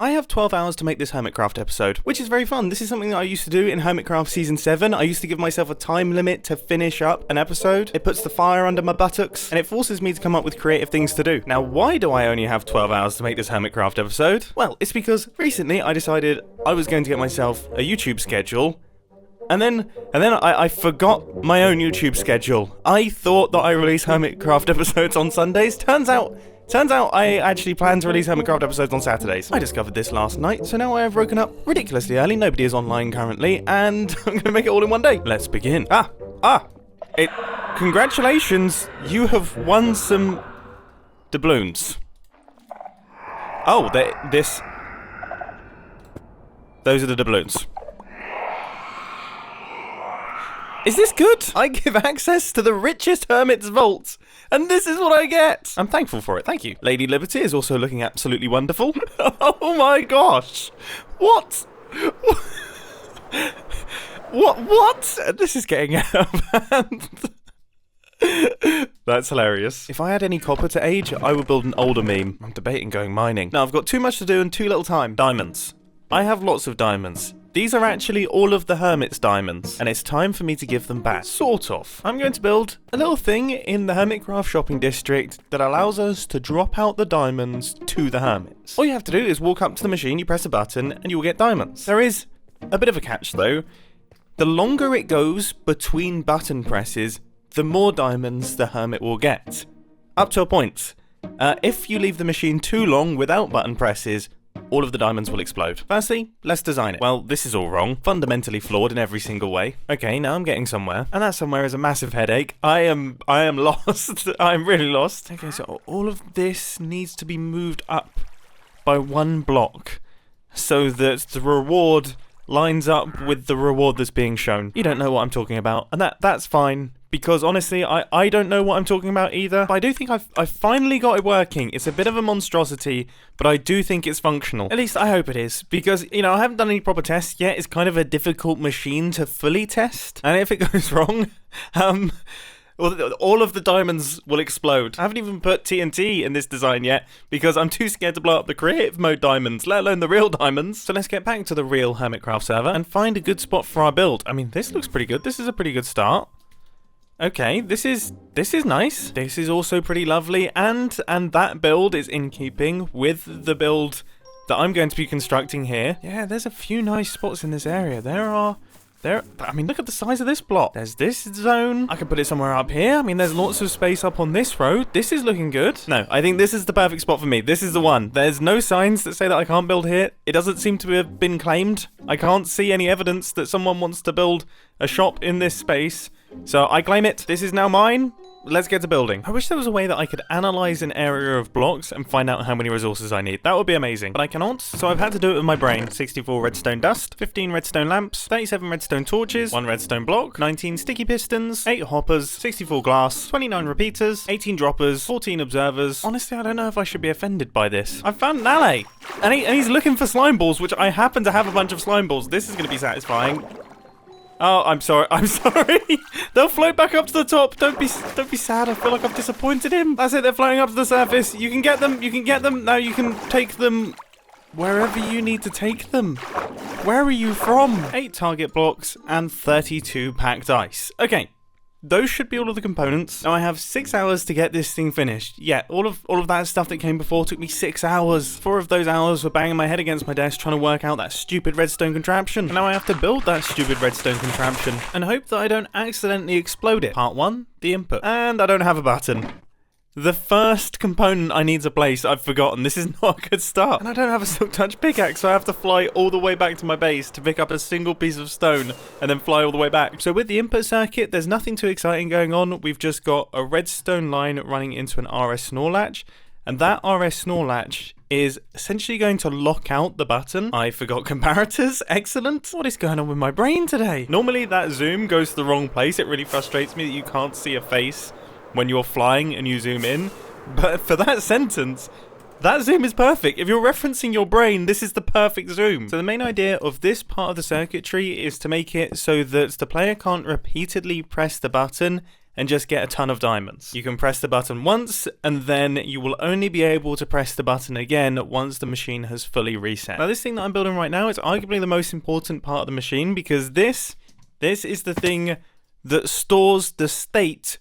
I have 12 hours to make this Hermitcraft episode, which is very fun. This is something that I used to do in Hermitcraft Season 7. I used to give myself a time limit to finish up an episode. It puts the fire under my buttocks, and it forces me to come up with creative things to do. Now, why do I only have 12 hours to make this Hermitcraft episode? Well, it's because recently I decided I was going to get myself a YouTube schedule, and then I forgot my own YouTube schedule. I thought that I release Hermitcraft episodes on Sundays. Turns out I actually plan to release Hermitcraft episodes on Saturdays. I discovered this last night, so now I have woken up ridiculously early. Nobody is online currently, and I'm going to make it all in one day. Let's begin. Congratulations, you have won some doubloons. Oh, those are the doubloons. Is this good? I give access to the richest hermit's vault, and this is what I get. I'm thankful for it, thank you. Lady Liberty is also looking absolutely wonderful. Oh my gosh. What? What? This is getting out of hand. That's hilarious. If I had any copper to age, I would build an older meme. I'm debating going mining. Now, I've got too much to do and too little time. Diamonds. I have lots of diamonds. These are actually all of the Hermit's diamonds, and it's time for me to give them back. Sort of. I'm going to build a little thing in the Hermitcraft shopping district that allows us to drop out the diamonds to the Hermits. All you have to do is walk up to the machine, you press a button, and you will get diamonds. There is a bit of a catch though. The longer it goes between button presses, the more diamonds the Hermit will get. Up to a point. If you leave the machine too long without button presses, all of the diamonds will explode. Firstly, let's design it. Well, this is all wrong. Fundamentally flawed in every single way. Okay, now I'm getting somewhere. And that somewhere is a massive headache. I am lost. I'm really lost. Okay, so all of this needs to be moved up by one block so that the reward lines up with the reward that's being shown. You don't know what I'm talking about, and that's fine. Because honestly, I don't know what I'm talking about either. But I do think I've finally got it working. It's a bit of a monstrosity, but I do think it's functional. At least I hope it is. Because, you know, I haven't done any proper tests yet. It's kind of a difficult machine to fully test. And if it goes wrong, well, all of the diamonds will explode. I haven't even put TNT in this design yet because I'm too scared to blow up the creative mode diamonds, let alone the real diamonds. So let's get back to the real Hermitcraft server and find a good spot for our build. I mean, this looks pretty good. This is a pretty good start. Okay, this is nice. This is also pretty lovely, and that build is in keeping with the build that I'm going to be constructing here. Yeah, there's a few nice spots in this area. I mean, look at the size of this block. There's this zone. I could put it somewhere up here. I mean, there's lots of space up on this road. This is looking good. No, I think this is the perfect spot for me. This is the one. There's no signs that say that I can't build here. It doesn't seem to have been claimed. I can't see any evidence that someone wants to build a shop in this space. So I claim it. This is now mine. Let's get to building. I wish there was a way that I could analyze an area of blocks and find out how many resources I need. That would be amazing. But I cannot, so I've had to do it with my brain. 64 redstone dust, 15 redstone lamps, 37 redstone torches, 1 redstone block, 19 sticky pistons, 8 hoppers, 64 glass, 29 repeaters, 18 droppers, 14 observers. Honestly, I don't know if I should be offended by this. I found an alley, and he's looking for slime balls, which I happen to have a bunch of slime balls. This is going to be satisfying. Oh, I'm sorry. They'll float back up to the top. Don't be sad. I feel like I've disappointed him. That's it. They're floating up to the surface. You can get them. Now you can take them wherever you need to take them. Where are you from? 8 target blocks and 32 packed ice. Okay. Those should be all of the components. Now I have 6 hours to get this thing finished. Yeah, all of that stuff that came before took me 6 hours. 4 of those hours were banging my head against my desk trying to work out that stupid redstone contraption. And now I have to build that stupid redstone contraption and hope that I don't accidentally explode it. Part 1, the input. And I don't have a button. The first component I need to place, I've forgotten. This is not a good start. And I don't have a silk touch pickaxe, so I have to fly all the way back to my base to pick up a single piece of stone and then fly all the way back. So with the input circuit, there's nothing too exciting going on. We've just got a redstone line running into an RS snore latch, and that RS snore latch is essentially going to lock out the button. I forgot comparators. Excellent. What is going on with my brain today? Normally that zoom goes to the wrong place. It really frustrates me that you can't see a face when you're flying and you zoom in. But for that sentence, that zoom is perfect. If you're referencing your brain, this is the perfect zoom. So the main idea of this part of the circuitry is to make it so that the player can't repeatedly press the button and just get a ton of diamonds. You can press the button once, and then you will only be able to press the button again once the machine has fully reset. Now this thing that I'm building right now is arguably the most important part of the machine, because this is the thing that stores the state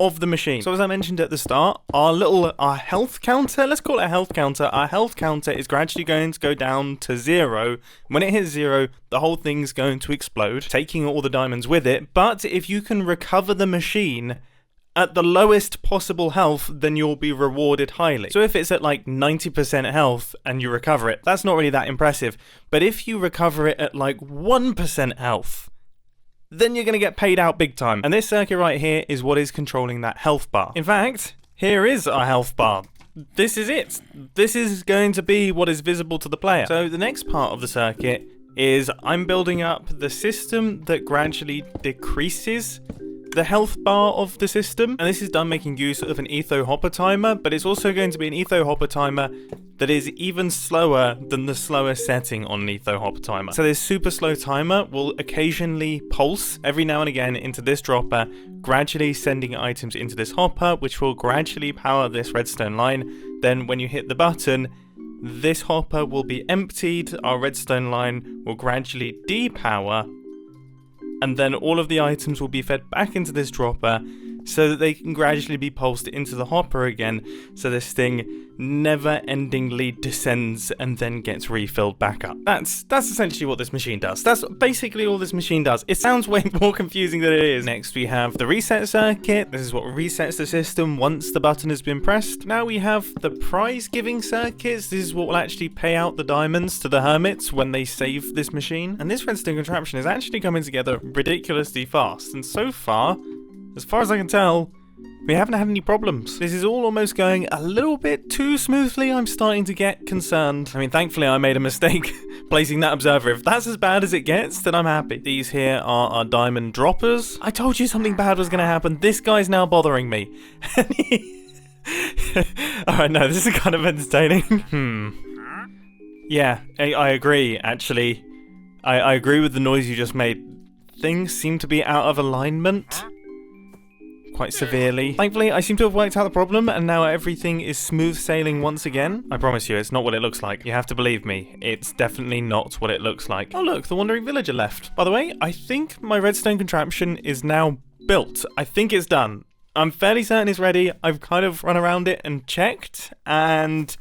of the machine. So as I mentioned at the start, our health counter, let's call it a health counter, our health counter is gradually going to go down to 0. When it hits 0, the whole thing's going to explode, taking all the diamonds with it. But if you can recover the machine at the lowest possible health, then you'll be rewarded highly. So if it's at like 90% health and you recover it, that's not really that impressive. But if you recover it at like 1% health, then you're going to get paid out big time. And this circuit right here is what is controlling that health bar. In fact, here is our health bar. This is it. This is going to be what is visible to the player. So the next part of the circuit is I'm building up the system that gradually decreases the health bar of the system. And this is done making use of an etho hopper timer, but it's also going to be an etho hopper timer that is even slower than the slowest setting on an etho hopper timer. So this super slow timer will occasionally pulse every now and again into this dropper, gradually sending items into this hopper, which will gradually power this redstone line. Then when you hit the button, this hopper will be emptied, our redstone line will gradually depower, and then all of the items will be fed back into this dropper so that they can gradually be pulsed into the hopper again, so this thing never-endingly descends and then gets refilled back up. That's essentially what this machine does. That's basically all this machine does. It sounds way more confusing than it is. Next we have the reset circuit. This is what resets the system once the button has been pressed. Now we have the prize-giving circuits. This is what will actually pay out the diamonds to the hermits when they save this machine. And this redstone contraption is actually coming together ridiculously fast. And so far, as far as I can tell, we haven't had any problems. This is all almost going a little bit too smoothly. I'm starting to get concerned. I mean, thankfully I made a mistake placing that observer. If that's as bad as it gets, then I'm happy. These here are our diamond droppers. I told you something bad was going to happen. This guy's now bothering me. Alright, no, this is kind of entertaining. Yeah, I agree, actually. I agree with the noise you just made. Things seem to be out of alignment quite severely. Thankfully, I seem to have worked out the problem, and now everything is smooth sailing once again. I promise you, it's not what it looks like. You have to believe me. It's definitely not what it looks like. Oh look, the wandering villager left. By the way, I think my redstone contraption is now built. I think it's done. I'm fairly certain it's ready. I've kind of run around it and checked, and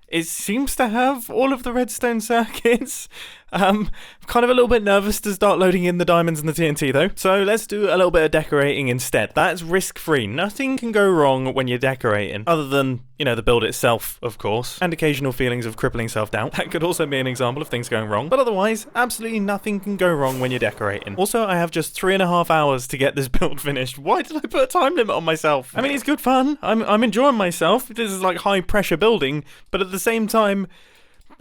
it seems to have all of the redstone circuits. I'm kind of a little bit nervous to start loading in the diamonds and the TNT though. So let's do a little bit of decorating instead. That's risk-free. Nothing can go wrong when you're decorating. Other than, you know, the build itself, of course. And occasional feelings of crippling self-doubt. That could also be an example of things going wrong. But otherwise, absolutely nothing can go wrong when you're decorating. Also, I have just 3.5 hours to get this build finished. Why did I put a time limit on myself? I mean, it's good fun. I'm enjoying myself. This is like high-pressure building. But at the same time,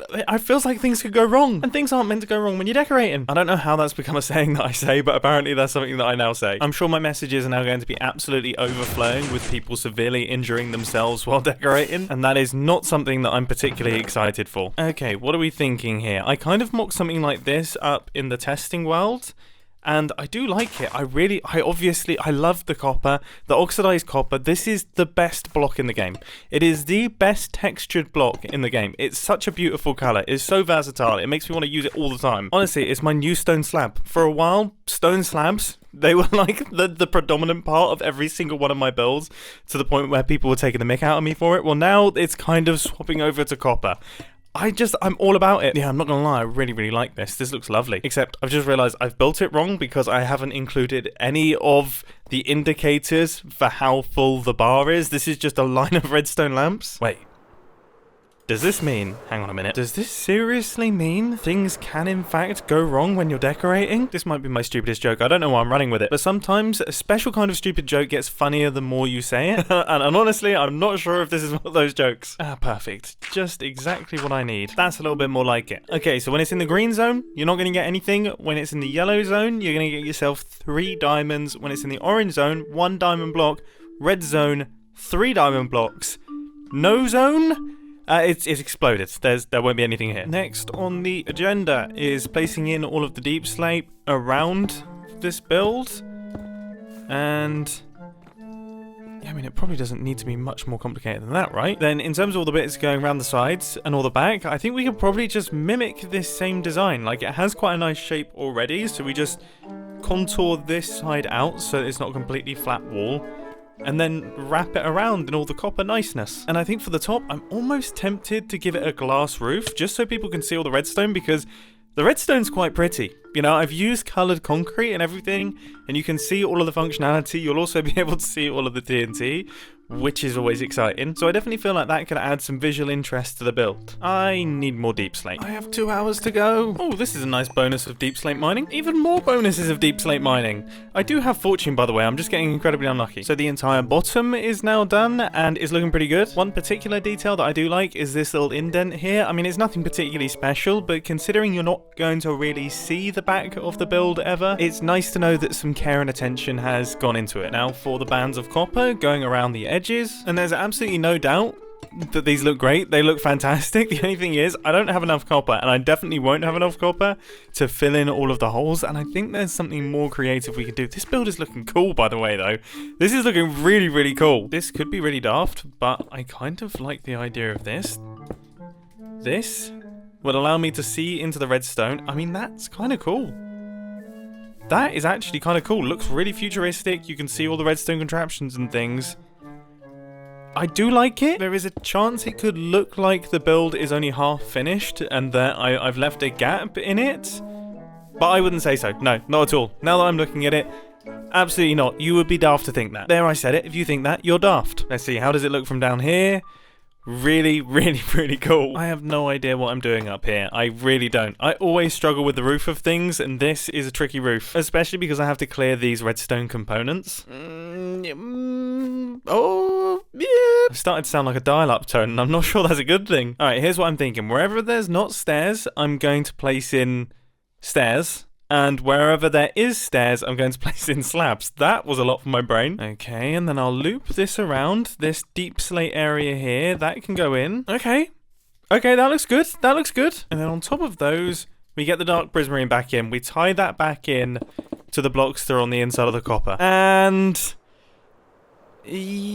it feels like things could go wrong, and things aren't meant to go wrong when you're decorating. I don't know how that's become a saying that I say, but apparently that's something that I now say. I'm sure my messages are now going to be absolutely overflowing with people severely injuring themselves while decorating, and that is not something that I'm particularly excited for. Okay, what are we thinking here? I kind of mocked something like this up in the testing world, and I do like it. I love the copper, the oxidized copper. This is the best block in the game. It is the best textured block in the game. It's such a beautiful color. It's so versatile. It makes me want to use it all the time. Honestly, it's my new stone slab. For a while, stone slabs, they were like the predominant part of every single one of my builds, to the point where people were taking the mick out of me for it. Well, now it's kind of swapping over to copper. I'm all about it. Yeah, I'm not gonna lie, I really, really like this. This looks lovely. Except I've just realized I've built it wrong because I haven't included any of the indicators for how full the bar is. This is just a line of redstone lamps. Wait. Does this mean, hang on a minute, does this seriously mean things can in fact go wrong when you're decorating? This might be my stupidest joke, I don't know why I'm running with it, but sometimes a special kind of stupid joke gets funnier the more you say it, and honestly, I'm not sure if this is one of those jokes. Ah, perfect. Just exactly what I need. That's a little bit more like it. Okay, so when it's in the green zone, you're not going to get anything. When it's in the yellow zone, you're going to get yourself 3 diamonds. When it's in the orange zone, 1 diamond block. Red zone, 3 diamond blocks. No zone? It's exploded. There won't be anything here. Next on the agenda is placing in all of the deep slate around this build. And Yeah, I mean, it probably doesn't need to be much more complicated than that, right? Then in terms of all the bits going around the sides and all the back, I think we could probably just mimic this same design. Like, it has quite a nice shape already, so we just contour this side out so it's not a completely flat wall, and then wrap it around in all the copper niceness. And I think for the top, I'm almost tempted to give it a glass roof, just so people can see all the redstone, because the redstone's quite pretty. You know, I've used coloured concrete and everything, and you can see all of the functionality. You'll also be able to see all of the TNT, which is always exciting. So I definitely feel like that could add some visual interest to the build. I need more deep slate. I have 2 hours to go. Oh, this is a nice bonus of deep slate mining. Even more bonuses of deep slate mining. I do have fortune, by the way. I'm just getting incredibly unlucky. So the entire bottom is now done and is looking pretty good. One particular detail that I do like is this little indent here. I mean, it's nothing particularly special, but considering you're not going to really see the back of the build ever, it's nice to know that some care and attention has gone into it. Now for the bands of copper going around the edges, and there's absolutely no doubt that these look great. They look fantastic. The only thing is, I don't have enough copper, and I definitely won't have enough copper to fill in all of the holes, and I think there's something more creative we can do. This build is looking cool, by the way, though. This is looking really, really cool. This could be really daft, but I kind of like the idea of this. This would allow me to see into the redstone. I mean, that's kind of cool. That is actually kind of cool. Looks really futuristic. You can see all the redstone contraptions and things. I do like it. There is a chance it could look like the build is only half finished and that I've left a gap in it. But I wouldn't say so. No, not at all. Now that I'm looking at it, absolutely not. You would be daft to think that. There, I said it. If you think that, you're daft. Let's see. How does it look from down here? Really, really, really cool. I have no idea what I'm doing up here. I really don't. I always struggle with the roof of things, and this is a tricky roof, especially because I have to clear these redstone components. Oh, yeah. I've started to sound like a dial-up tone, and I'm not sure that's a good thing. All right, here's what I'm thinking. Wherever there's not stairs, I'm going to place in stairs. And wherever there is stairs, I'm going to place in slabs. That was a lot for my brain. Okay, and then I'll loop this around. This deep slate area here, that can go in. Okay. Okay, that looks good. That looks good. And then on top of those, we get the dark prismarine back in. We tie that back in to the blocks that are on the inside of the copper. And yes.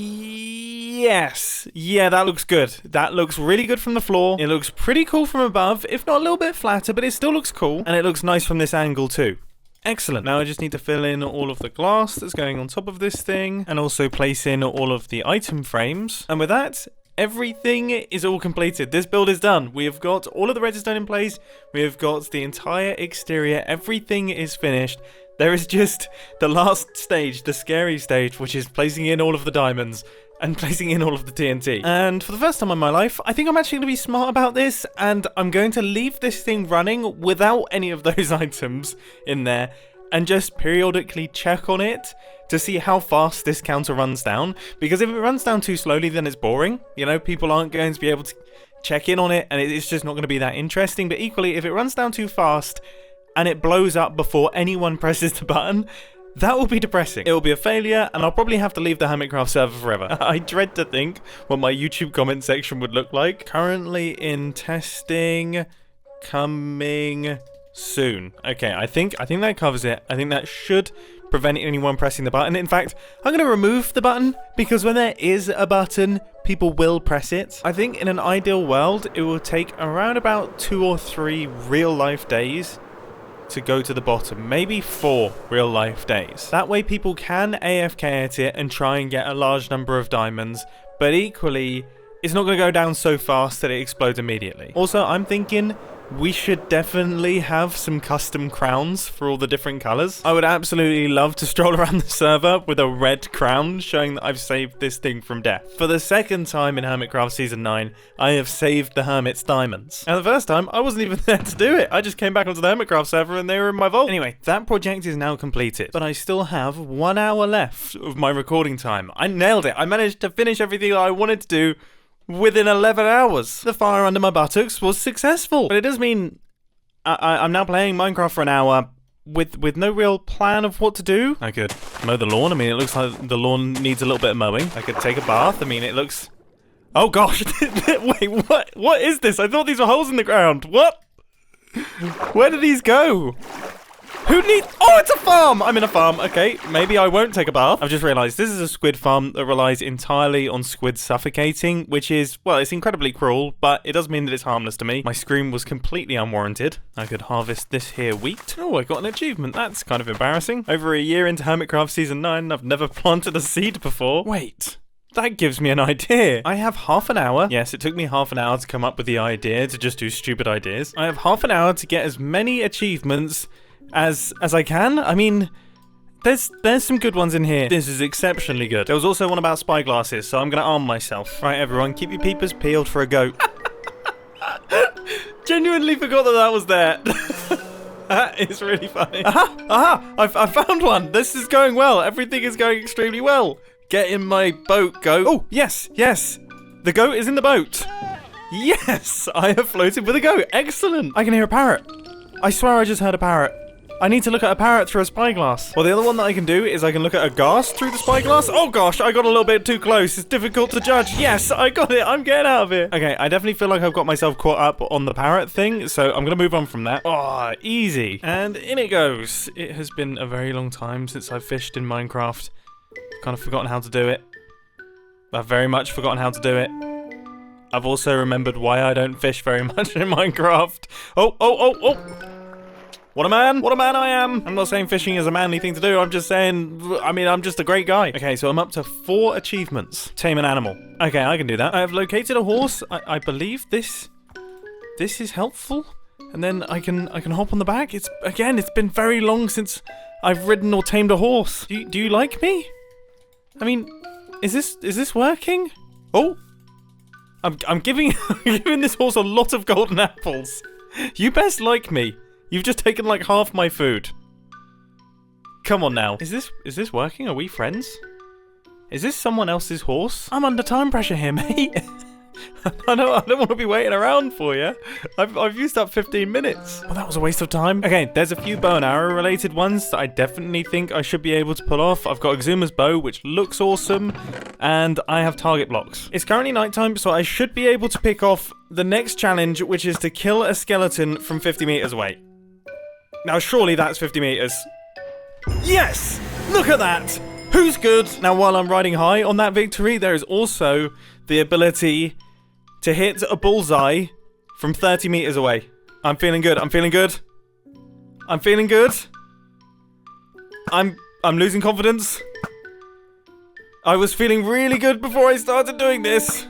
Yeah, that looks good. That looks really good from the floor. It looks pretty cool from above, if not a little bit flatter, but it still looks cool. And it looks nice from this angle too. Excellent. Now I just need to fill in all of the glass that's going on top of this thing and also place in all of the item frames. And with that, everything is all completed. This build is done. We have got all of the redstone in place. We have got the entire exterior. Everything is finished. There is just the last stage, the scary stage, which is placing in all of the diamonds and placing in all of the TNT. And for the first time in my life, I think I'm actually going to be smart about this, and I'm going to leave this thing running without any of those items in there and just periodically check on it to see how fast this counter runs down. Because if it runs down too slowly, then it's boring. You know, people aren't going to be able to check in on it, and it's just not going to be that interesting. But equally, if it runs down too fast and it blows up before anyone presses the button, that will be depressing. It will be a failure, and I'll probably have to leave the Hermitcraft server forever. I dread to think what my YouTube comment section would look like. Currently in testing, coming soon. Okay, I think that covers it. I think that should prevent anyone pressing the button. In fact, I'm going to remove the button, because when there is a button, people will press it. I think in an ideal world, it will take around about 2 or 3 real-life days to go to the bottom, maybe 4 real-life days. That way people can AFK at it and try and get a large number of diamonds, but equally, it's not going to go down so fast that it explodes immediately. Also, I'm thinking we should definitely have some custom crowns for all the different colours. I would absolutely love to stroll around the server with a red crown showing that I've saved this thing from death. For the second time in Hermitcraft Season 9, I have saved the Hermit's diamonds. And the first time, I wasn't even there to do it. I just came back onto the Hermitcraft server and they were in my vault. Anyway, that project is now completed, but I still have 1 hour left of my recording time. I nailed it. I managed to finish everything that I wanted to do within 11 hours. The fire under my buttocks was successful. But it does mean I'm now playing Minecraft for an hour with no real plan of what to do. I could mow the lawn. I mean, it looks like the lawn needs a little bit of mowing. I could take a bath. I mean, it looks... Oh gosh. Wait, what? What is this? I thought these were holes in the ground. What? Where did these go? Who needs... Oh, it's a farm! I'm in a farm. Okay, maybe I won't take a bath. I've just realised this is a squid farm that relies entirely on squid suffocating, which is, well, it's incredibly cruel, but it does mean that it's harmless to me. My scream was completely unwarranted. I could harvest this here wheat. Oh, I got an achievement. That's kind of embarrassing. Over a year into Hermitcraft Season 9, I've never planted a seed before. Wait. That gives me an idea. I have half an hour. Yes, it took me half an hour to come up with the idea to just do stupid ideas. I have half an hour to get as many achievements as I can. I mean, there's some good ones in here. This is exceptionally good. There was also one about spyglasses, so I'm gonna arm myself. Right, everyone, keep your peepers peeled for a goat. Genuinely forgot that was there. That is really funny. Aha! Aha! I found one. This is going well. Everything is going extremely well. Get in my boat, goat. Oh, yes, yes. The goat is in the boat. Yes, I have floated with a goat. Excellent. I can hear a parrot. I swear I just heard a parrot. I need to look at a parrot through a spyglass. Well, the other one that I can do is I can look at a ghast through the spyglass. Oh gosh, I got a little bit too close. It's difficult to judge. Yes, I got it. I'm getting out of here. Okay, I definitely feel like I've got myself caught up on the parrot thing, so I'm gonna move on from that. Oh, easy. And in it goes. It has been a very long time since I've fished in Minecraft. I've kind of forgotten how to do it. I've very much forgotten how to do it. I've also remembered why I don't fish very much in Minecraft. Oh, oh, oh, oh. What a man I am. I'm not saying fishing is a manly thing to do. I'm just saying, I mean, I'm just a great guy. Okay, so I'm up to 4 achievements. Tame an animal. Okay, I can do that. I have located a horse. I believe this is helpful. And then I can hop on the back. It's been very long since I've ridden or tamed a horse. Do you like me? I mean, is this working? Oh, I'm giving this horse a lot of golden apples. You best like me. You've just taken like half my food. Come on now. Is this working? Are we friends? Is this someone else's horse? I'm under time pressure here, mate. I don't want to be waiting around for you. I've used up 15 minutes. Well, that was a waste of time. Okay, there's a few bow and arrow related ones that I definitely think I should be able to pull off. I've got Exuma's bow, which looks awesome, and I have target blocks. It's currently nighttime, so I should be able to pick off the next challenge, which is to kill a skeleton from 50 meters away. Now, surely that's 50 meters. Yes! Look at that! Who's good? Now, while I'm riding high on that victory, there is also the ability to hit a bullseye from 30 meters away. I'm feeling good. I'm feeling good. I'm feeling good. I'm losing confidence. I was feeling really good before I started doing this.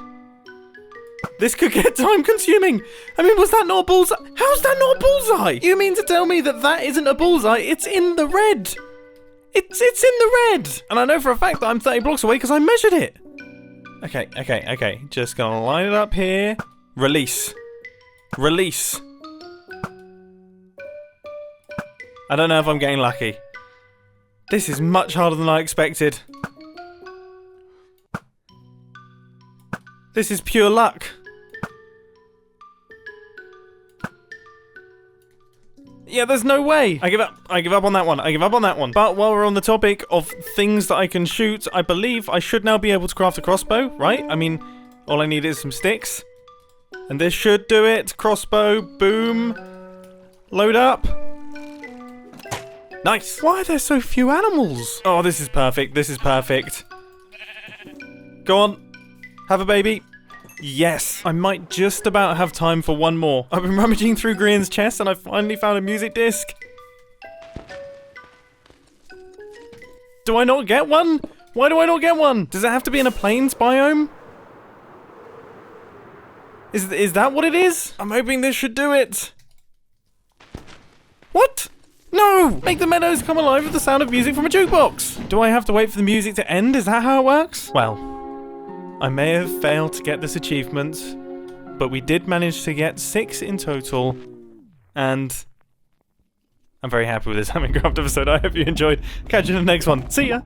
This could get time consuming. I mean, was that not a bullseye? How's that not a bullseye? You mean to tell me that that isn't a bullseye? It's in the red. It's in the red. And I know for a fact that I'm 30 blocks away because I measured it. Okay. Just gonna line it up here. Release. Release. I don't know if I'm getting lucky. This is much harder than I expected. This is pure luck. Yeah, there's no way. I give up. I give up on that one. I give up on that one. But while we're on the topic of things that I can shoot, I believe I should now be able to craft a crossbow, right? I mean, all I need is some sticks. And this should do it. Crossbow, boom. Load up. Nice. Why are there so few animals? Oh, this is perfect. This is perfect. Go on. Have a baby. Yes. I might just about have time for one more. I've been rummaging through Grian's chest and I finally found a music disc. Do I not get one? Why do I not get one? Does it have to be in a plains biome? Is that what it is? I'm hoping this should do it. What? No! Make the meadows come alive with the sound of music from a jukebox. Do I have to wait for the music to end? Is that how it works? Well, I may have failed to get this achievement, but we did manage to get 6 in total, and I'm very happy with this Hermitcraft episode. I hope you enjoyed. Catch you in the next one. See ya!